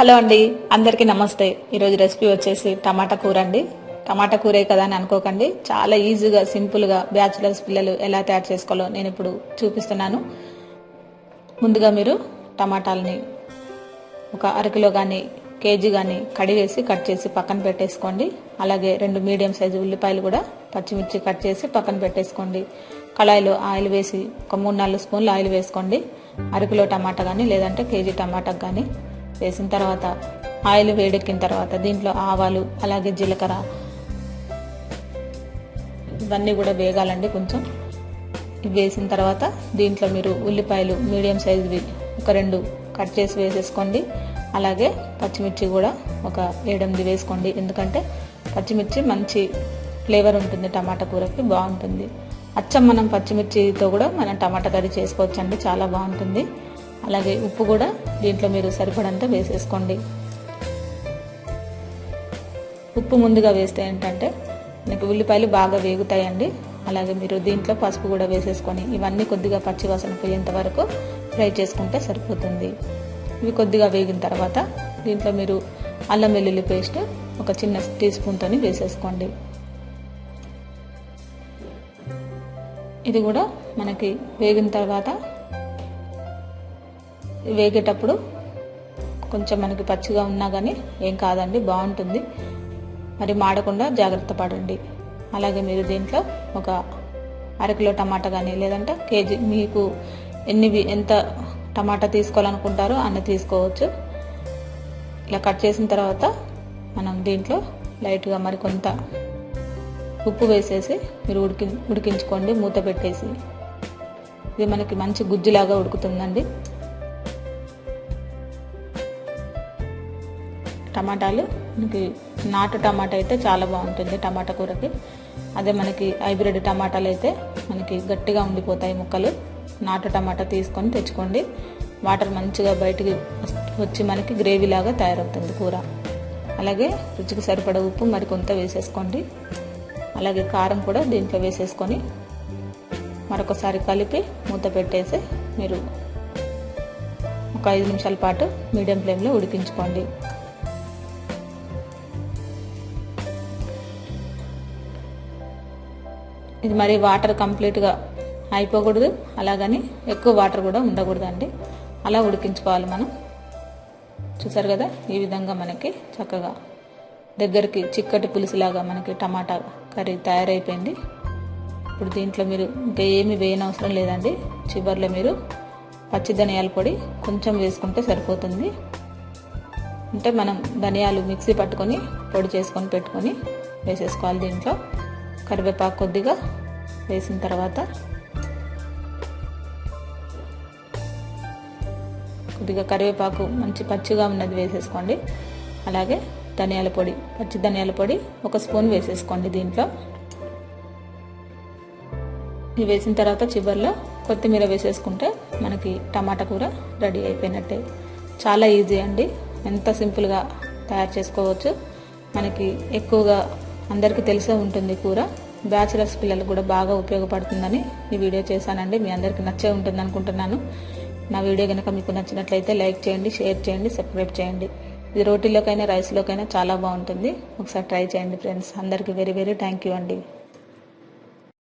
Hello అండి, అందరికీ నమస్తే. ఈరోజు రెసిపీ వచ్చేసి టమాటా కూర అండి. టమాటా కూరే కదా అని అనుకోకండి, చాలా ఈజీగా సింపుల్గా బ్యాచిలర్స్ పిల్లలు ఎలా తయారు చేసుకోవాలో నేను ఇప్పుడు చూపిస్తున్నాను. ముందుగా మీరు టమాటాలని ఒక అరకిలో కానీ కేజీ కానీ కడిగేసి కట్ చేసి పక్కన పెట్టేసుకోండి. అలాగే 2 మీడియం సైజు ఉల్లిపాయలు కూడా పచ్చిమిర్చి కట్ చేసి పక్కన పెట్టేసుకోండి. కళాయిలో ఆయిల్ వేసి ఒక 3-4 స్పూన్లు ఆయిల్ వేసుకోండి. అరకిలో టమాటా కానీ లేదంటే కేజీ టమాటాకు కానీ వేసిన తర్వాత ఆయిల్ వేడెక్కిన తర్వాత దీంట్లో ఆవాలు అలాగే జీలకర్ర ఇవన్నీ కూడా వేగాలండి. కొంచెం ఇవి వేసిన తర్వాత దీంట్లో మీరు ఉల్లిపాయలు మీడియం సైజువి ఒక 2 కట్ చేసి వేసేసుకోండి. అలాగే పచ్చిమిర్చి కూడా ఒక 7-8 వేసుకోండి. ఎందుకంటే పచ్చిమిర్చి మంచి ఫ్లేవర్ ఉంటుంది, టమాటా కూరకి బాగుంటుంది. అచ్చం మనం పచ్చిమిర్చితో కూడా మనం టమాటా కర్రీ చేసుకోవచ్చండి, చాలా బాగుంటుంది. అలాగే ఉప్పు కూడా దీంట్లో మీరు సరిపడంత వేసేసుకోండి. ఉప్పు ముందుగా వేస్తే ఏంటంటే మీకు ఉల్లిపాయలు బాగా వేగుతాయండి. అలాగే మీరు దీంట్లో పసుపు కూడా వేసేసుకొని ఇవన్నీ కొద్దిగా పచ్చివాసన పోయేంత వరకు ఫ్రై చేసుకుంటే సరిపోతుంది. ఇవి కొద్దిగా వేగిన తర్వాత దీంట్లో మీరు అల్లం వెల్లుల్లి పేస్ట్ ఒక చిన్న టీ స్పూన్తో వేసేసుకోండి. ఇది కూడా మనకి వేగిన తర్వాత వేగేటప్పుడు కొంచెం మనకి పచ్చిగా ఉన్నా కానీ ఏం కాదండి, బాగుంటుంది. మరి మాడకుండా జాగ్రత్త పడండి. అలాగే మీరు దీంట్లో ఒక అరకిలో టమాటా కానీ లేదంటే కేజీ మీకు ఎంత టమాటా తీసుకోవాలనుకుంటారో అన్ని తీసుకోవచ్చు. ఇలా కట్ చేసిన తర్వాత మనం దీంట్లో లైట్గా మరి కొంత ఉప్పు వేసేసి మీరు ఉడికించుకోండి మూత పెట్టేసి. ఇది మనకి మంచి గుజ్జులాగా ఉడుకుతుందండి. టమాటాలు మనకి నాటు టమాటా అయితే చాలా బాగుంటుంది టమాటా కూరకి. అదే మనకి హైబ్రిడ్ టమాటాలు అయితే మనకి గట్టిగా ఉండిపోతాయి ముక్కలు. నాటు టమాటా తీసుకొని తెచ్చుకోండి. వాటర్ మంచిగా బయటికి వచ్చి మనకి గ్రేవీ లాగా తయారవుతుంది కూర. అలాగే రుచికి సరిపడా ఉప్పు మరి కొంత వేసేసుకోండి. అలాగే కారం కూడా దీంట్లో వేసేసుకొని మరొకసారి కలిపి మూత పెట్టేసి మీరు ఒక 5 నిమిషాల పాటు మీడియం ఫ్లేమ్లో ఉడికించుకోండి. ఇది మరి వాటర్ కంప్లీట్గా అయిపోకూడదు, అలాగని ఎక్కువ వాటర్ కూడా ఉండకూడదండి. అలా ఉడికించుకోవాలి మనం. చూసారు కదా, ఈ విధంగా మనకి చక్కగా దగ్గరికి చిక్కటి పులుసులాగా మనకి టమాటా కర్రీ తయారైపోయింది. ఇప్పుడు దీంట్లో మీరు ఇంకా ఏమి వేయనవసరం లేదండి. చివరిలో మీరు పచ్చి ధనియాల పొడి కొంచెం వేసుకుంటే సరిపోతుంది. అంటే మనం ధనియాలు మిక్సీ పట్టుకొని పొడి చేసుకొని పెట్టుకొని వేసేసుకోవాలి. దీంట్లో కరివేపాకు కొద్దిగా వేసిన తర్వాత కొద్దిగా కరివేపాకు మంచి పచ్చిగా ఉన్నది వేసేసుకోండి. అలాగే ధనియాల పొడి, పచ్చి ధనియాల పొడి 1 స్పూన్ వేసేసుకోండి. దీంట్లో ఇది వేసిన తర్వాత చివరిలో కొత్తిమీర వేసేసుకుంటే మనకి టమాటా కూర రెడీ అయిపోయినట్టే. చాలా ఈజీ అండి, ఎంత సింపుల్గా తయారు చేసుకోవచ్చు. మనకి ఎక్కువగా అందరికీ తెలిసే ఉంటుంది కూర. బ్యాచిలర్స్ పిల్లలకు కూడా బాగా ఉపయోగపడుతుందని ఈ వీడియో చేశానండి. మీ అందరికీ నచ్చే ఉంటుంది అనుకుంటున్నాను. నా వీడియో కనుక మీకు నచ్చినట్లయితే లైక్ చేయండి, షేర్ చేయండి, సబ్స్క్రైబ్ చేయండి. ఇది రోటీలోకైనా రైస్లోకైనా చాలా బాగుంటుంది. ఒకసారి ట్రై చేయండి ఫ్రెండ్స్. అందరికీ వెరీ థ్యాంక్ యూ అండి.